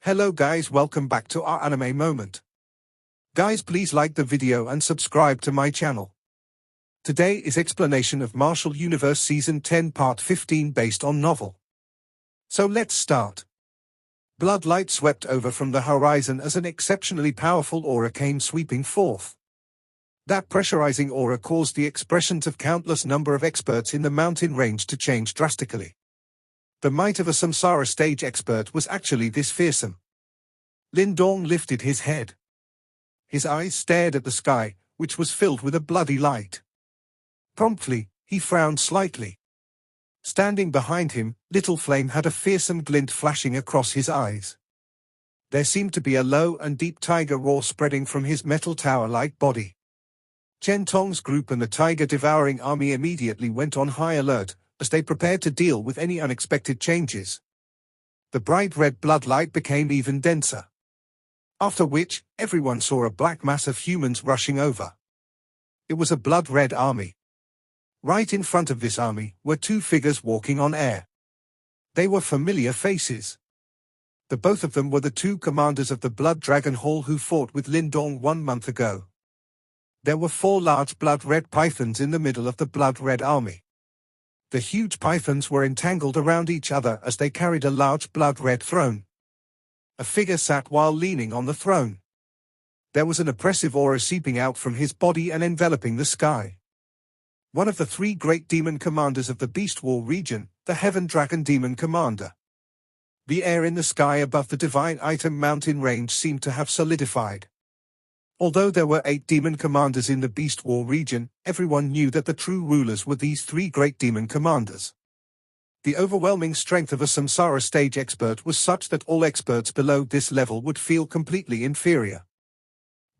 Hello guys, welcome back to our anime moment. Guys, please like the video and subscribe to my channel. Today is explanation of Martial Universe Season 10 Part 15 based on novel. So let's start. Bloodlight swept over from the horizon as an exceptionally powerful aura came sweeping forth. That pressurizing aura caused the expressions of countless number of experts in the mountain range to change drastically. The might of a samsara stage expert was actually this fearsome. Lindong lifted his head. His eyes stared at the sky, which was filled with a bloody light. Promptly, he frowned slightly. Standing behind him, Little Flame had a fearsome glint flashing across his eyes. There seemed to be a low and deep tiger roar spreading from his metal tower-like body. Chen Tong's group and the tiger-devouring army immediately went on high alert, as they prepared to deal with any unexpected changes. The bright red bloodlight became even denser. After which, everyone saw a black mass of humans rushing over. It was a blood-red army. Right in front of this army were two figures walking on air. They were familiar faces. The both of them were the two commanders of the Blood Dragon Hall who fought with Lindong 1 month ago. There were 4 large blood-red pythons in the middle of the blood-red army. The huge pythons were entangled around each other as they carried a large blood-red throne. A figure sat while leaning on the throne. There was an oppressive aura seeping out from his body and enveloping the sky. One of the 3 great demon commanders of the Beast War region, the Heaven Dragon Demon Commander. The air in the sky above the Divine Item mountain range seemed to have solidified. Although there were 8 demon commanders in the Beast War region, everyone knew that the true rulers were these 3 great demon commanders. The overwhelming strength of a samsara stage expert was such that all experts below this level would feel completely inferior.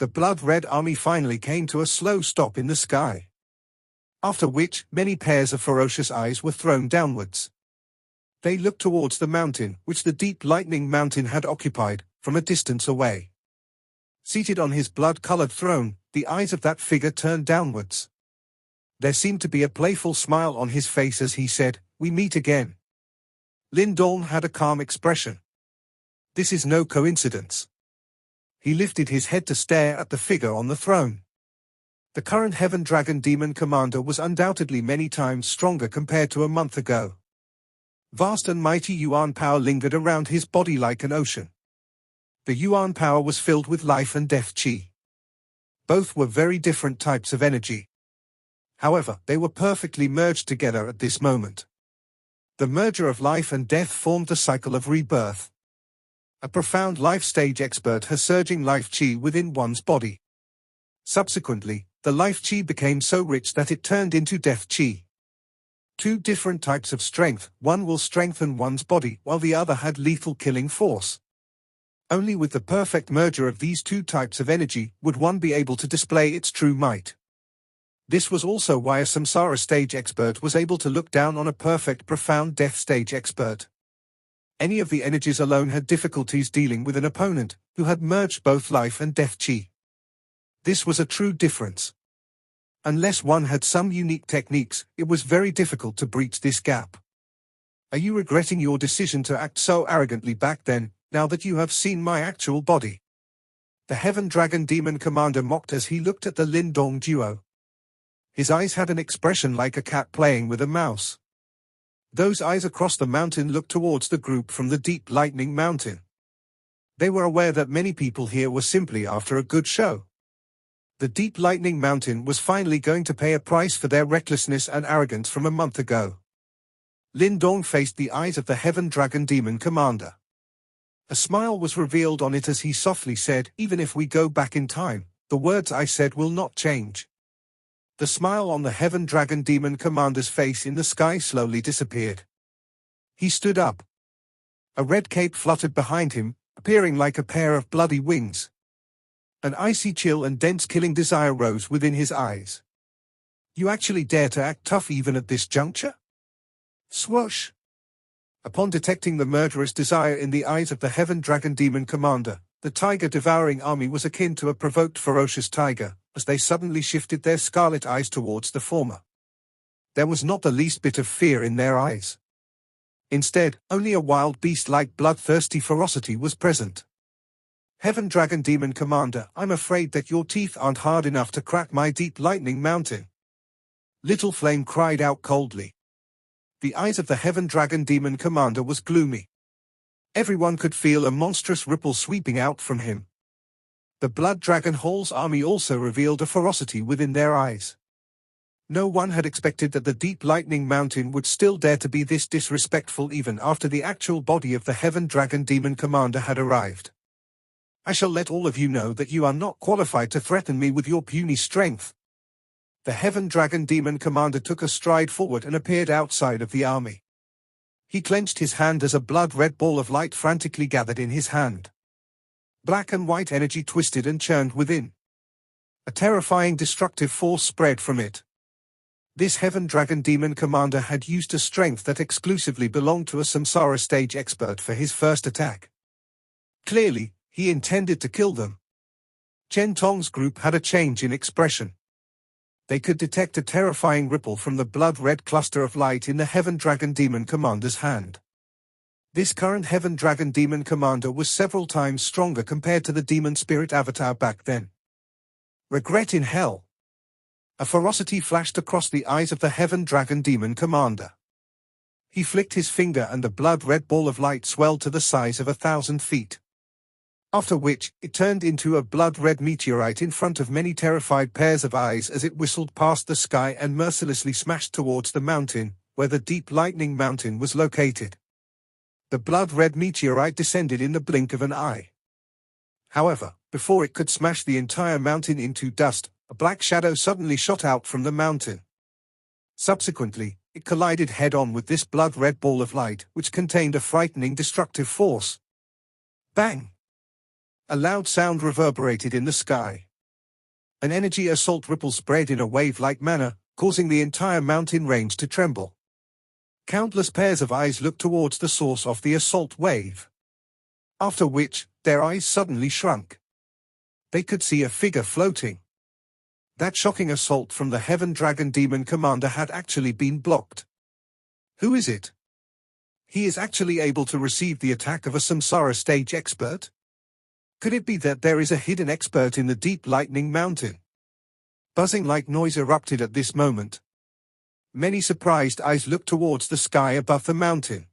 The blood-red army finally came to a slow stop in the sky. After which, many pairs of ferocious eyes were thrown downwards. They looked towards the mountain, which the deep lightning mountain had occupied, from a distance away. Seated on his blood-colored throne, the eyes of that figure turned downwards. There seemed to be a playful smile on his face as he said, "We meet again." Lindong had a calm expression. This is no coincidence. He lifted his head to stare at the figure on the throne. The current Heaven Dragon Demon Commander was undoubtedly many times stronger compared to a month ago. Vast and mighty Yuan power lingered around his body like an ocean. The Yuan power was filled with life and death chi. Both were very different types of energy. However, they were perfectly merged together at this moment. The merger of life and death formed the cycle of rebirth. A profound life stage expert has surging life chi within one's body. Subsequently, the life chi became so rich that it turned into death chi. 2 different types of strength, one will strengthen one's body while the other had lethal killing force. Only with the perfect merger of these 2 types of energy would one be able to display its true might. This was also why a samsara stage expert was able to look down on a perfect profound death stage expert. Any of the energies alone had difficulties dealing with an opponent who had merged both life and death chi. This was a true difference. Unless one had some unique techniques, it was very difficult to breach this gap. Are you regretting your decision to act so arrogantly back then, now that you have seen my actual body? The Heaven Dragon Demon Commander mocked as he looked at the Lindong duo. His eyes had an expression like a cat playing with a mouse. Those eyes across the mountain looked towards the group from the deep lightning mountain. They were aware that many people here were simply after a good show. The deep lightning mountain was finally going to pay a price for their recklessness and arrogance from a month ago. Lindong faced the eyes of the Heaven Dragon Demon Commander. A smile was revealed on it as he softly said, "Even if we go back in time, the words I said will not change." The smile on the Heaven Dragon Demon Commander's face in the sky slowly disappeared. He stood up. A red cape fluttered behind him, appearing like a pair of bloody wings. An icy chill and dense killing desire rose within his eyes. "You actually dare to act tough even at this juncture?" Swoosh! Upon detecting the murderous desire in the eyes of the Heaven Dragon Demon Commander, the tiger-devouring army was akin to a provoked ferocious tiger, as they suddenly shifted their scarlet eyes towards the former. There was not the least bit of fear in their eyes. Instead, only a wild beast-like bloodthirsty ferocity was present. Heaven Dragon Demon Commander, I'm afraid that your teeth aren't hard enough to crack my deep lightning mountain. Little Flame cried out coldly. The eyes of the Heaven Dragon Demon Commander was gloomy. Everyone could feel a monstrous ripple sweeping out from him. The Blood Dragon Hall's army also revealed a ferocity within their eyes. No one had expected that the deep lightning mountain would still dare to be this disrespectful even after the actual body of the Heaven Dragon Demon Commander had arrived. I shall let all of you know that you are not qualified to threaten me with your puny strength. The Heaven Dragon Demon Commander took a stride forward and appeared outside of the army. He clenched his hand as a blood-red ball of light frantically gathered in his hand. Black and white energy twisted and churned within. A terrifying destructive force spread from it. This Heaven Dragon Demon Commander had used a strength that exclusively belonged to a Samsara stage expert for his first attack. Clearly, he intended to kill them. Chen Tong's group had a change in expression. They could detect a terrifying ripple from the blood-red cluster of light in the Heaven Dragon Demon Commander's hand. This current Heaven Dragon Demon Commander was several times stronger compared to the Demon Spirit Avatar back then. Regret in hell. A ferocity flashed across the eyes of the Heaven Dragon Demon Commander. He flicked his finger and the blood-red ball of light swelled to the size of 1,000 feet. After which, it turned into a blood-red meteorite in front of many terrified pairs of eyes as it whistled past the sky and mercilessly smashed towards the mountain, where the deep lightning mountain was located. The blood-red meteorite descended in the blink of an eye. However, before it could smash the entire mountain into dust, a black shadow suddenly shot out from the mountain. Subsequently, it collided head-on with this blood-red ball of light, which contained a frightening destructive force. Bang! A loud sound reverberated in the sky. An energy assault ripple spread in a wave-like manner, causing the entire mountain range to tremble. Countless pairs of eyes looked towards the source of the assault wave. After which, their eyes suddenly shrunk. They could see a figure floating. That shocking assault from the Heaven Dragon Demon Commander had actually been blocked. Who is it? He is actually able to receive the attack of a Samsara stage expert? Could it be that there is a hidden expert in the deep lightning mountain? Buzzing-like noise erupted at this moment. Many surprised eyes looked towards the sky above the mountain.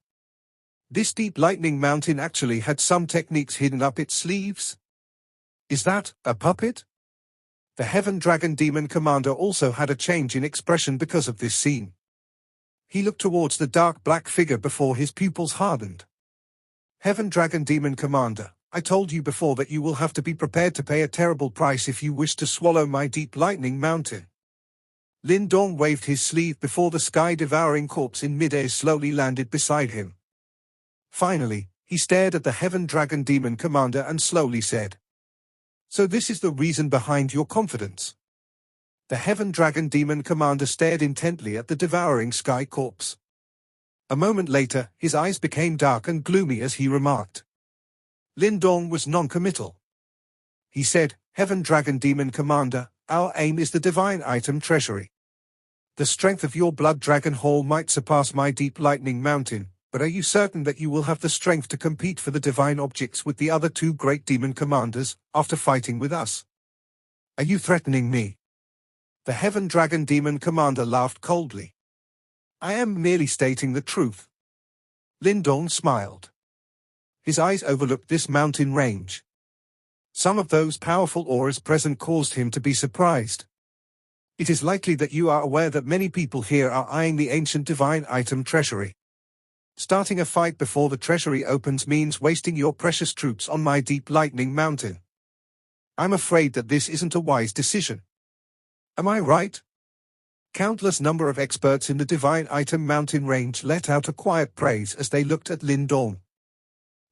This deep lightning mountain actually had some techniques hidden up its sleeves. Is that a puppet? The Heaven Dragon Demon Commander also had a change in expression because of this scene. He looked towards the dark black figure before his pupils hardened. Heaven Dragon Demon Commander, I told you before that you will have to be prepared to pay a terrible price if you wish to swallow my deep lightning mountain. Lin Dong waved his sleeve before the sky-devouring corpse in midair slowly landed beside him. Finally, he stared at the Heaven Dragon Demon Commander and slowly said, "So this is the reason behind your confidence." The Heaven Dragon Demon Commander stared intently at the devouring sky corpse. A moment later, his eyes became dark and gloomy as he remarked. Lin Dong was non-committal. He said, "Heaven Dragon Demon Commander, our aim is the divine item treasury. The strength of your Blood Dragon Hall might surpass my deep lightning mountain, but are you certain that you will have the strength to compete for the divine objects with the other two great demon commanders, after fighting with us? Are you threatening me?" The Heaven Dragon Demon Commander laughed coldly. "I am merely stating the truth." Lin Dong smiled. His eyes overlooked this mountain range. Some of those powerful auras present caused him to be surprised. It is likely that you are aware that many people here are eyeing the ancient divine item treasury. Starting a fight before the treasury opens means wasting your precious troops on my deep lightning mountain. I'm afraid that this isn't a wise decision. Am I right? Countless number of experts in the divine item mountain range let out a quiet praise as they looked at Lin Dong.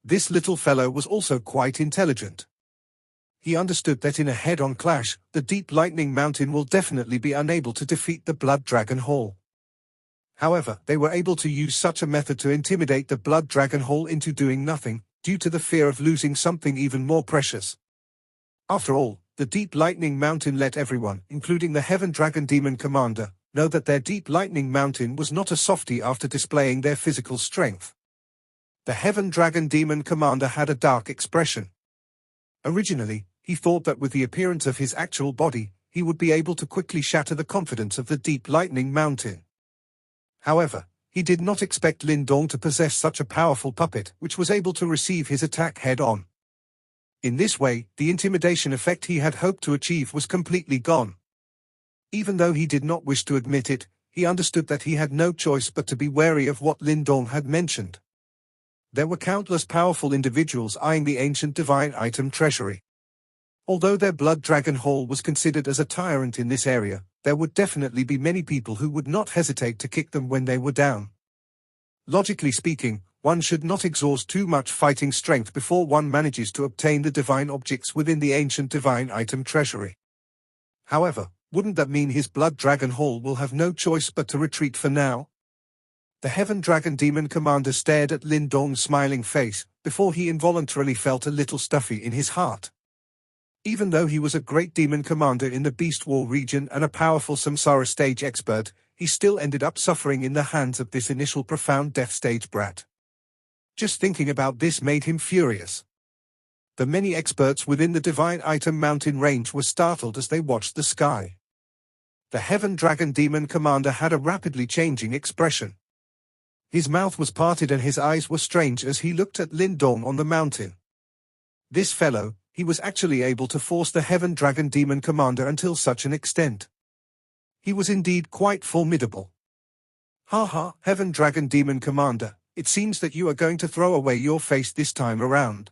This little fellow was also quite intelligent. He understood that in a head-on clash, the deep lightning mountain will definitely be unable to defeat the Blood Dragon Hall. However, they were able to use such a method to intimidate the Blood Dragon Hall into doing nothing, due to the fear of losing something even more precious. After all, the deep lightning mountain let everyone, including the Heaven Dragon Demon Commander, know that their deep lightning mountain was not a softie after displaying their physical strength. The Heaven Dragon Demon Commander had a dark expression. Originally, he thought that with the appearance of his actual body, he would be able to quickly shatter the confidence of the Deep Lightning Mountain. However, he did not expect Lin Dong to possess such a powerful puppet which was able to receive his attack head-on. In this way, the intimidation effect he had hoped to achieve was completely gone. Even though he did not wish to admit it, he understood that he had no choice but to be wary of what Lin Dong had mentioned. There were countless powerful individuals eyeing the ancient divine item treasury. Although their blood dragon hall was considered as a tyrant in this area, there would definitely be many people who would not hesitate to kick them when they were down. Logically speaking, one should not exhaust too much fighting strength before one manages to obtain the divine objects within the ancient divine item treasury. However, wouldn't that mean his blood dragon hall will have no choice but to retreat for now? The Heaven Dragon Demon Commander stared at Lin Dong's smiling face, before he involuntarily felt a little stuffy in his heart. Even though he was a great demon commander in the Beast War region and a powerful Samsara stage expert, he still ended up suffering in the hands of this initial profound death stage brat. Just thinking about this made him furious. The many experts within the Divine Item Mountain range were startled as they watched the sky. The Heaven Dragon Demon Commander had a rapidly changing expression. His mouth was parted and his eyes were strange as he looked at Lin Dong on the mountain. This fellow, he was actually able to force the Heaven Dragon Demon Commander until such an extent. He was indeed quite formidable. Ha, Heaven Dragon Demon Commander, it seems that you are going to throw away your face this time around.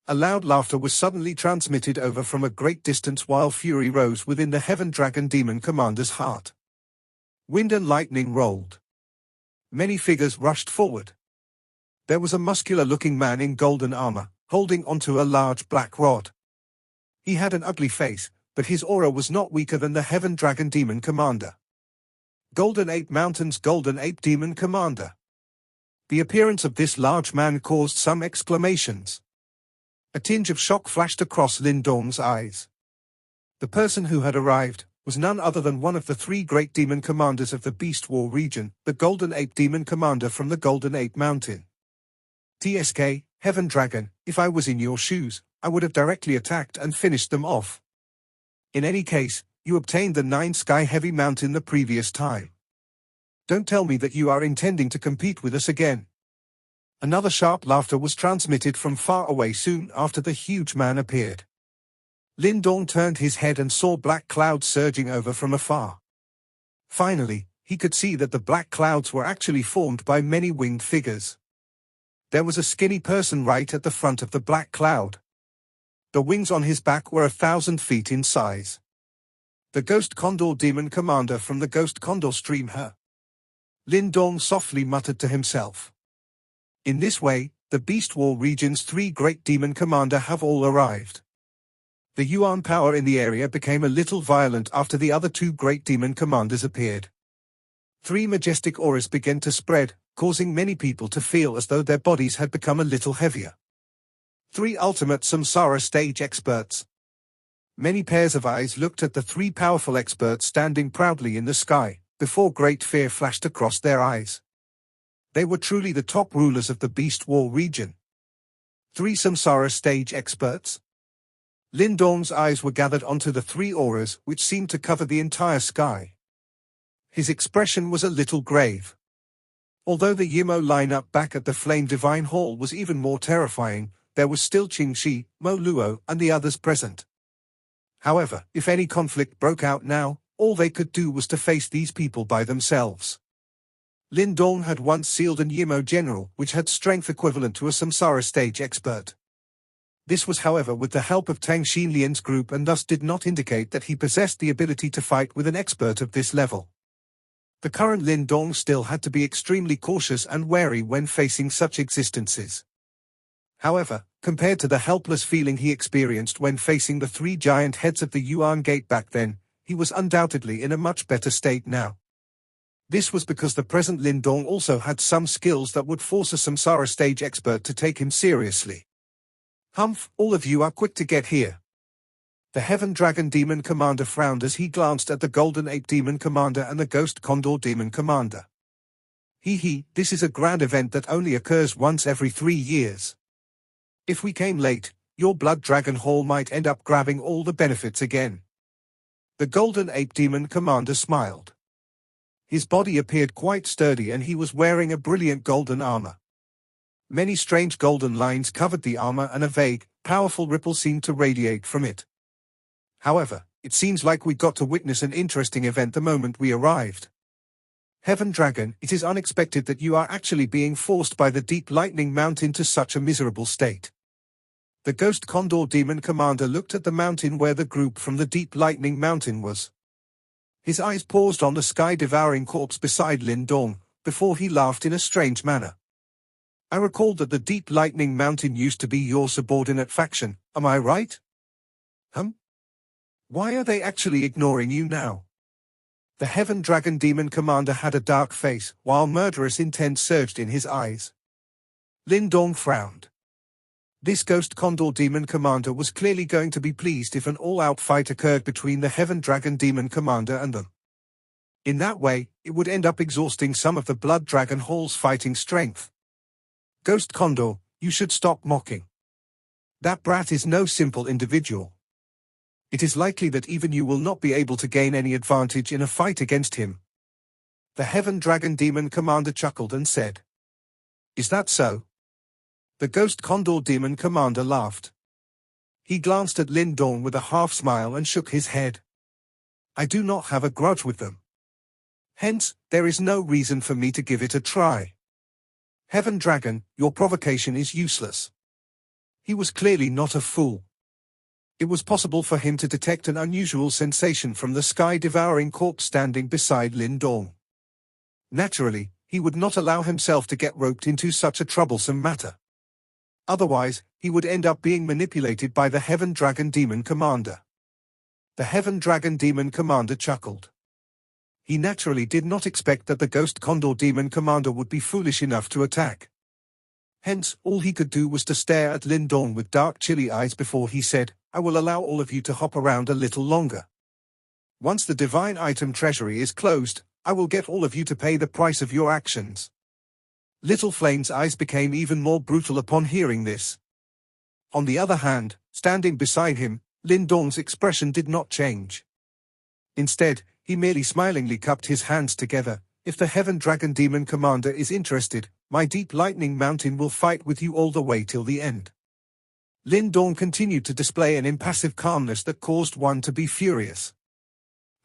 A loud laughter was suddenly transmitted over from a great distance while fury rose within the Heaven Dragon Demon Commander's heart. Wind and lightning rolled. Many figures rushed forward. There was a muscular-looking man in golden armor, holding onto a large black rod. He had an ugly face, but his aura was not weaker than the Heaven Dragon Demon Commander. Golden Ape Mountain's Golden Ape Demon Commander. The appearance of this large man caused some exclamations. A tinge of shock flashed across Lin Dong's eyes. The person who had arrived was none other than one of the three great demon commanders of the Beast War region, the Golden Ape Demon Commander from the Golden Ape Mountain. TSK, Heaven Dragon, if I was in your shoes, I would have directly attacked and finished them off. In any case, you obtained the 9 Sky Heavy Mountain the previous time. Don't tell me that you are intending to compete with us again. Another sharp laughter was transmitted from far away soon after the huge man appeared. Lin Dong turned his head and saw black clouds surging over from afar. Finally, he could see that the black clouds were actually formed by many winged figures. There was a skinny person right at the front of the black cloud. The wings on his back were 1,000 feet in size. The Ghost Condor Demon Commander from the Ghost Condor stream her. Lin Dong softly muttered to himself. In this way, the Beast War region's 3 great demon commander have all arrived. The Yuan power in the area became a little violent after the other 2 great demon commanders appeared. 3 majestic auras began to spread, causing many people to feel as though their bodies had become a little heavier. 3 ultimate Samsara stage experts. Many pairs of eyes looked at the 3 powerful experts standing proudly in the sky, before great fear flashed across their eyes. They were truly the top rulers of the Beast War region. 3 Samsara stage experts. Lin Dong's eyes were gathered onto the 3 auras which seemed to cover the entire sky. His expression was a little grave. Although the Yimo lineup back at the Flame Divine Hall was even more terrifying, there was still Qing Shi, Mo Luo, and the others present. However, if any conflict broke out now, all they could do was to face these people by themselves. Lin Dong had once sealed an Yimo general which had strength equivalent to a Samsara stage expert. This was however with the help of Tang Xinlian's group and thus did not indicate that he possessed the ability to fight with an expert of this level. The current Lin Dong still had to be extremely cautious and wary when facing such existences. However, compared to the helpless feeling he experienced when facing the 3 giant heads of the Yuan Gate back then, he was undoubtedly in a much better state now. This was because the present Lin Dong also had some skills that would force a Samsara stage expert to take him seriously. Humph, all of you are quick to get here. The Heaven Dragon Demon Commander frowned as he glanced at the Golden Ape Demon Commander and the Ghost Condor Demon Commander. This is a grand event that only occurs once every 3 years. If we came late, your Blood Dragon Hall might end up grabbing all the benefits again. The Golden Ape Demon Commander smiled. His body appeared quite sturdy and he was wearing a brilliant golden armor. Many strange golden lines covered the armor and a vague, powerful ripple seemed to radiate from it. However, it seems like we got to witness an interesting event the moment we arrived. Heaven Dragon, it is unexpected that you are actually being forced by the Deep Lightning Mountain to such a miserable state. The Ghost Condor Demon Commander looked at the mountain where the group from the Deep Lightning Mountain was. His eyes paused on the sky-devouring corpse beside Lin Dong, before he laughed in a strange manner. I recalled that the Deep Lightning Mountain used to be your subordinate faction, am I right? Why are they actually ignoring you now? The Heaven Dragon Demon Commander had a dark face, while murderous intent surged in his eyes. Lin Dong frowned. This Ghost Condor Demon Commander was clearly going to be pleased if an all-out fight occurred between the Heaven Dragon Demon Commander and them. In that way, it would end up exhausting some of the Blood Dragon Hall's fighting strength. Ghost Condor, you should stop mocking. That brat is no simple individual. It is likely that even you will not be able to gain any advantage in a fight against him. The Heaven Dragon Demon Commander chuckled and said. Is that so? The Ghost Condor Demon Commander laughed. He glanced at Lin Dong with a half-smile and shook his head. I do not have a grudge with them. Hence, there is no reason for me to give it a try. Heaven Dragon, your provocation is useless. He was clearly not a fool. It was possible for him to detect an unusual sensation from the sky-devouring corpse standing beside Lin Dong. Naturally, he would not allow himself to get roped into such a troublesome matter. Otherwise, he would end up being manipulated by the Heaven Dragon Demon Commander. The Heaven Dragon Demon Commander chuckled. He naturally did not expect that the Ghost Condor Demon Commander would be foolish enough to attack. Hence, all he could do was to stare at Lin Dong with dark chilly eyes before he said, I will allow all of you to hop around a little longer. Once the Divine Item Treasury is closed, I will get all of you to pay the price of your actions. Little Flame's eyes became even more brutal upon hearing this. On the other hand, standing beside him, Lin Dong's expression did not change. Instead, he merely smilingly cupped his hands together. If the Heaven Dragon Demon Commander is interested, my Deep Lightning Mountain will fight with you all the way till the end. Lin Dong continued to display an impassive calmness that caused one to be furious.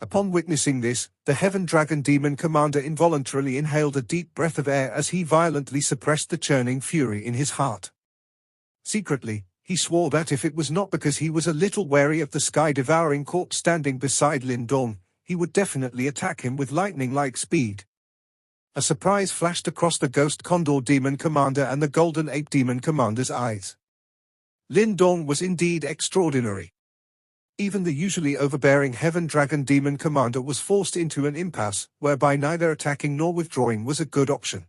Upon witnessing this, the Heaven Dragon Demon Commander involuntarily inhaled a deep breath of air as he violently suppressed the churning fury in his heart. Secretly, he swore that if it was not because he was a little wary of the sky-devouring corpse standing beside Lin Dong, he would definitely attack him with lightning-like speed. A surprise flashed across the Ghost Condor Demon Commander and the Golden Ape Demon Commander's eyes. Lin Dong was indeed extraordinary. Even the usually overbearing Heaven Dragon Demon Commander was forced into an impasse, whereby neither attacking nor withdrawing was a good option.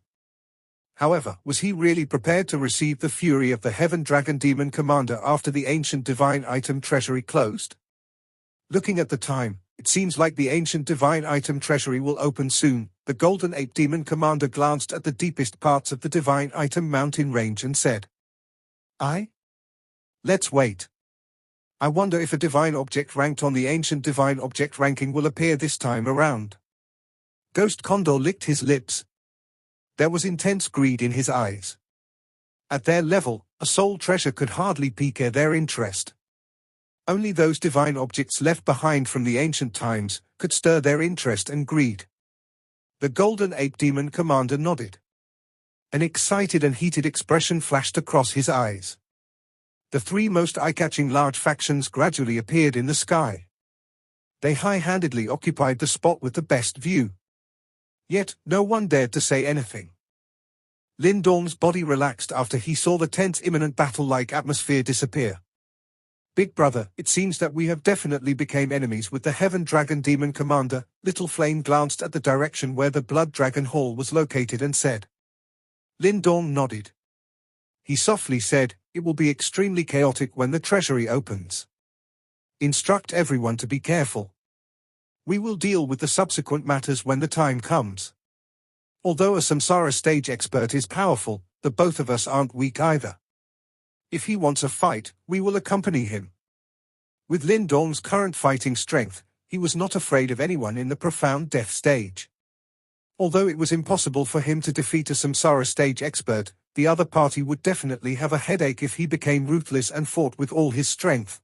However, was he really prepared to receive the fury of the Heaven Dragon Demon Commander after the ancient Divine Item Treasury closed? Looking at the time, it seems like the ancient Divine Item Treasury will open soon. The Golden Ape Demon Commander glanced at the deepest parts of the Divine Item Mountain range and said, Let's wait. I wonder if a divine object ranked on the ancient divine object ranking will appear this time around. Ghost Condor licked his lips. There was intense greed in his eyes. At their level, a soul treasure could hardly pique their interest. Only those divine objects left behind from the ancient times could stir their interest and greed. The Golden Ape Demon Commander nodded. An excited and heated expression flashed across his eyes. The three most eye-catching large factions gradually appeared in the sky. They high-handedly occupied the spot with the best view. Yet, no one dared to say anything. Lin Dong's body relaxed after he saw the tense imminent battle-like atmosphere disappear. Big brother, it seems that we have definitely become enemies with the Heaven Dragon Demon Commander. Little Flame glanced at the direction where the Blood Dragon Hall was located and said. Lin Dong nodded. He softly said, it will be extremely chaotic when the treasury opens. Instruct everyone to be careful. We will deal with the subsequent matters when the time comes. Although a samsara stage expert is powerful, the both of us aren't weak either. If he wants a fight, we will accompany him. With Lin Dong's current fighting strength, he was not afraid of anyone in the profound death stage. Although it was impossible for him to defeat a samsara stage expert, the other party would definitely have a headache if he became ruthless and fought with all his strength.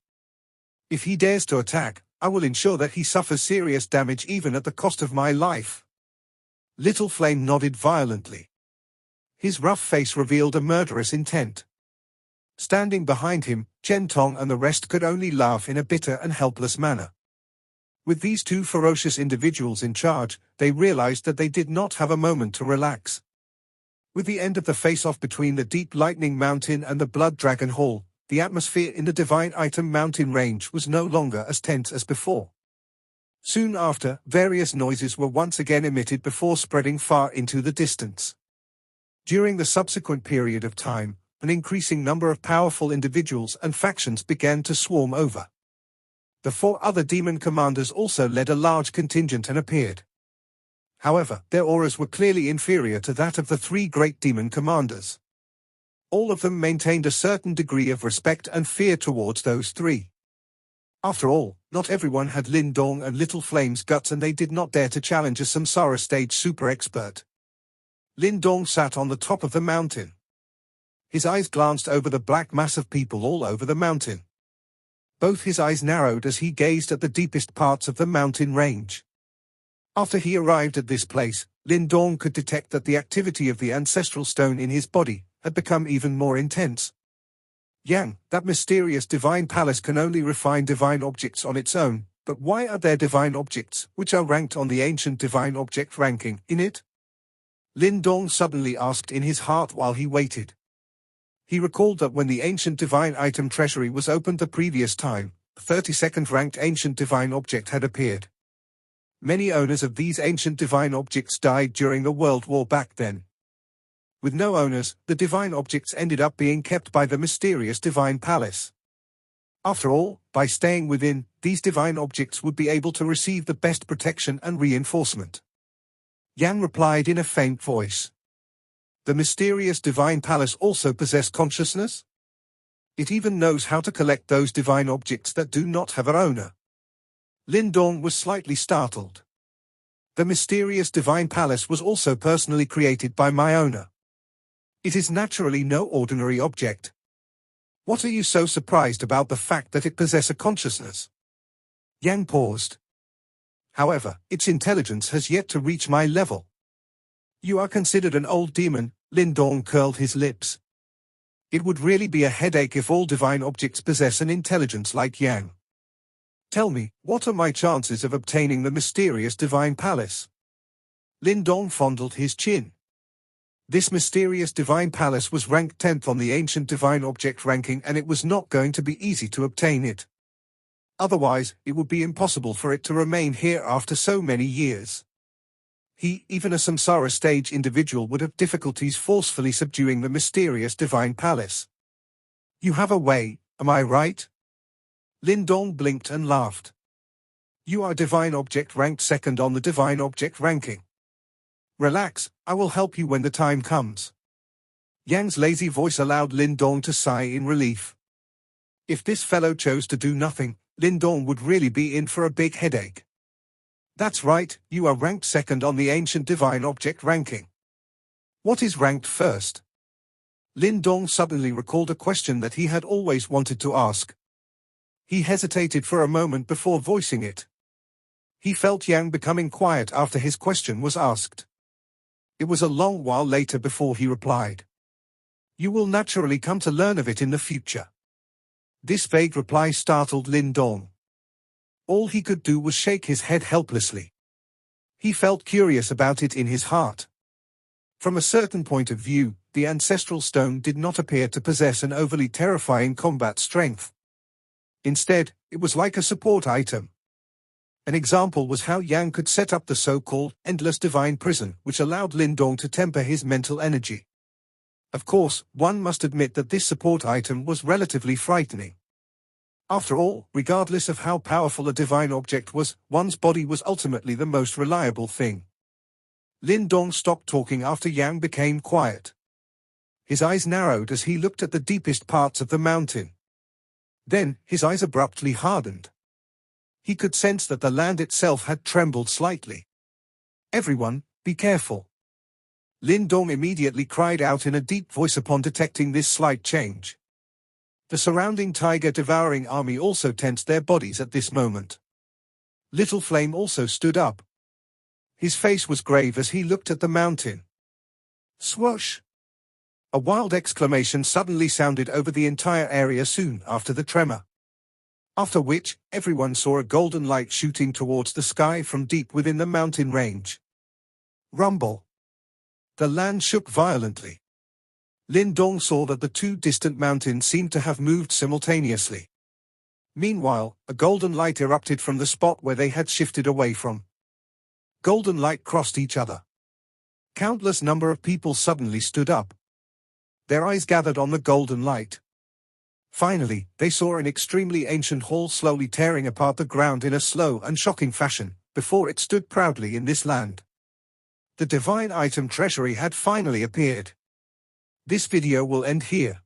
If he dares to attack, I will ensure that he suffers serious damage even at the cost of my life. Little Flame nodded violently. His rough face revealed a murderous intent. Standing behind him, Chen Tong and the rest could only laugh in a bitter and helpless manner. With these two ferocious individuals in charge, they realized that they did not have a moment to relax. With the end of the face-off between the Deep Lightning Mountain and the Blood Dragon Hall, the atmosphere in the Divine Item Mountain range was no longer as tense as before. Soon after, various noises were once again emitted before spreading far into the distance. During the subsequent period of time, an increasing number of powerful individuals and factions began to swarm over. The 4 other demon commanders also led a large contingent and appeared. However, their auras were clearly inferior to that of the 3 great demon commanders. All of them maintained a certain degree of respect and fear towards those 3. After all, not everyone had Lin Dong and Little Flame's guts, and they did not dare to challenge a samsara stage super expert. Lin Dong sat on the top of the mountain. His eyes glanced over the black mass of people all over the mountain. Both his eyes narrowed as he gazed at the deepest parts of the mountain range. After he arrived at this place, Lin Dong could detect that the activity of the ancestral stone in his body had become even more intense. Yang, that mysterious divine palace can only refine divine objects on its own, but why are there divine objects, which are ranked on the ancient divine object ranking, in it? Lin Dong suddenly asked in his heart while he waited. He recalled that when the ancient divine item treasury was opened the previous time, a 32nd ranked ancient divine object had appeared. Many owners of these ancient divine objects died during the World War back then. With no owners, the divine objects ended up being kept by the mysterious divine palace. After all, by staying within, these divine objects would be able to receive the best protection and reinforcement. Yang replied in a faint voice. The mysterious divine palace also possesses consciousness? It even knows how to collect those divine objects that do not have an owner. Lin Dong was slightly startled. The mysterious divine palace was also personally created by my owner. It is naturally no ordinary object. What are you so surprised about the fact that it possesses a consciousness? Yang paused. However, its intelligence has yet to reach my level. You are considered an old demon, Lin Dong curled his lips. It would really be a headache if all divine objects possess an intelligence like Yang. Tell me, what are my chances of obtaining the mysterious divine palace? Lin Dong fondled his chin. This mysterious divine palace was ranked 10th on the ancient divine object ranking, and it was not going to be easy to obtain it. Otherwise, it would be impossible for it to remain here after so many years. Even a samsara stage individual would have difficulties forcefully subduing the mysterious divine palace. You have a way, am I right? Lin Dong blinked and laughed. You are divine object ranked 2nd on the divine object ranking. Relax, I will help you when the time comes. Yang's lazy voice allowed Lin Dong to sigh in relief. If this fellow chose to do nothing, Lin Dong would really be in for a big headache. That's right, you are ranked 2nd on the ancient divine object ranking. What is ranked 1st? Lin Dong suddenly recalled a question that he had always wanted to ask. He hesitated for a moment before voicing it. He felt Yang becoming quiet after his question was asked. It was a long while later before he replied. You will naturally come to learn of it in the future. This vague reply startled Lin Dong. All he could do was shake his head helplessly. He felt curious about it in his heart. From a certain point of view, the ancestral stone did not appear to possess an overly terrifying combat strength. Instead, it was like a support item. An example was how Yang could set up the so-called endless divine prison, which allowed Lin Dong to temper his mental energy. Of course, one must admit that this support item was relatively frightening. After all, regardless of how powerful a divine object was, one's body was ultimately the most reliable thing. Lin Dong stopped talking after Yang became quiet. His eyes narrowed as he looked at the deepest parts of the mountain. Then, his eyes abruptly hardened. He could sense that the land itself had trembled slightly. "Everyone, be careful." Lin Dong immediately cried out in a deep voice upon detecting this slight change. The surrounding tiger-devouring army also tensed their bodies at this moment. Little Flame also stood up. His face was grave as he looked at the mountain. Swoosh! A wild exclamation suddenly sounded over the entire area soon after the tremor. After which, everyone saw a golden light shooting towards the sky from deep within the mountain range. Rumble! The land shook violently. Lin Dong saw that the two distant mountains seemed to have moved simultaneously. Meanwhile, a golden light erupted from the spot where they had shifted away from. Golden light crossed each other. Countless number of people suddenly stood up. Their eyes gathered on the golden light. Finally, they saw an extremely ancient hall slowly tearing apart the ground in a slow and shocking fashion, before it stood proudly in this land. The divine item treasury had finally appeared. This video will end here.